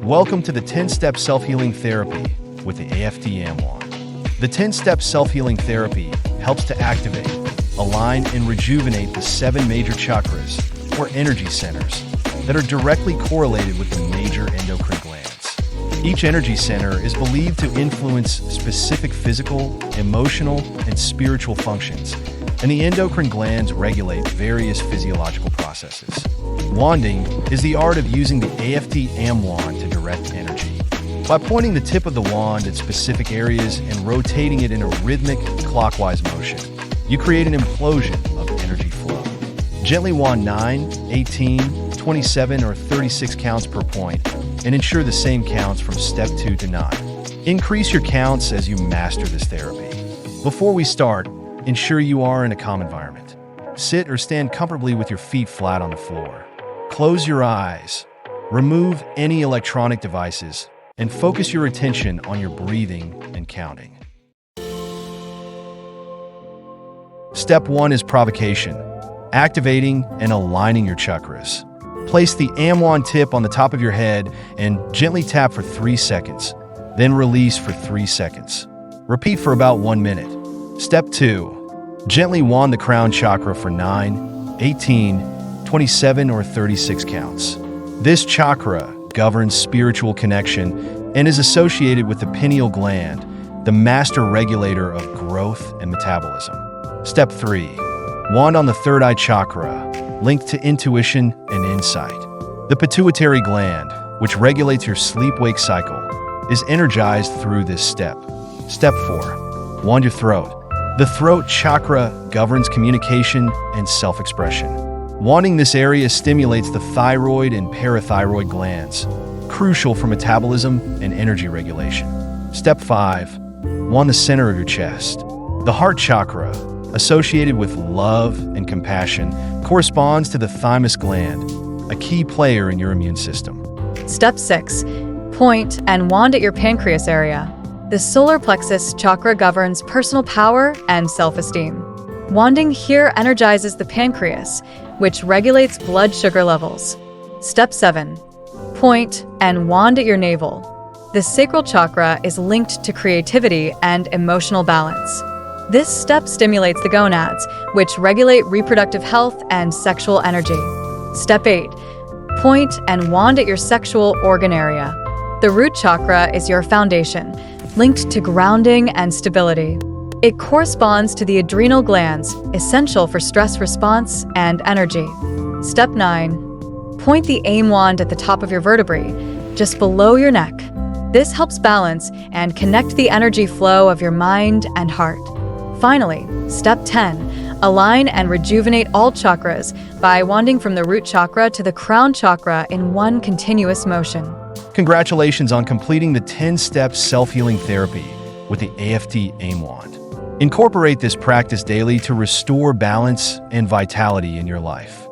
Welcome to the 10-Step Self-Healing Therapy with the AFT Amwand. The 10-Step Self-Healing Therapy helps to activate, align, and rejuvenate the 7 major chakras, or energy centers, that are directly correlated with the major endocrine glands. Each energy center is believed to influence specific physical, emotional, and spiritual functions, and the endocrine glands regulate various physiological processes. Wanding is the art of using the AFT Amwand to direct energy. By pointing the tip of the wand at specific areas and rotating it in a rhythmic, clockwise motion, you create an implosion of energy flow. Gently wand 9, 18, 27, or 36 counts per point, and ensure the same counts from step 2 to 9. Increase your counts as you master this therapy. Before we start, ensure you are in a calm environment. Sit or stand comfortably with your feet flat on the floor. Close your eyes. Remove any electronic devices and focus your attention on your breathing and counting. Step 1 is provocation, activating and aligning your chakras. Place the Amwand tip on the top of your head and gently tap for 3 seconds, then release for 3 seconds. Repeat for about 1 minute. Step 2. Gently wand the crown chakra for 9, 18, 27, or 36 counts. This chakra governs spiritual connection and is associated with the pineal gland, the master regulator of growth and metabolism. Step 3. Wand on the third eye chakra, linked to intuition and insight. The pituitary gland, which regulates your sleep-wake cycle, is energized through this step. Step 4. Wand your throat. The throat chakra governs communication and self-expression. Wanding this area stimulates the thyroid and parathyroid glands, crucial for metabolism and energy regulation. Step 5. Wand the center of your chest. The heart chakra, associated with love and compassion, corresponds to the thymus gland, a key player in your immune system. Step 6. Point and wand at your pancreas area. The solar plexus chakra governs personal power and self-esteem. Wanding here energizes the pancreas, which regulates blood sugar levels. Step 7. Point and wand at your navel. The sacral chakra is linked to creativity and emotional balance. This step stimulates the gonads, which regulate reproductive health and sexual energy. Step 8. Point and wand at your sexual organ area. The root chakra is your foundation, linked to grounding and stability. It corresponds to the adrenal glands, essential for stress response and energy. Step 9. Point the Amwand at the top of your vertebrae, just below your neck. This helps balance and connect the energy flow of your mind and heart. Finally, Step 10. Align and rejuvenate all chakras by wanding from the root chakra to the crown chakra in one continuous motion. Congratulations on completing the 10-Step Self-Healing Therapy with the AFT Amwand. Incorporate this practice daily to restore balance and vitality in your life.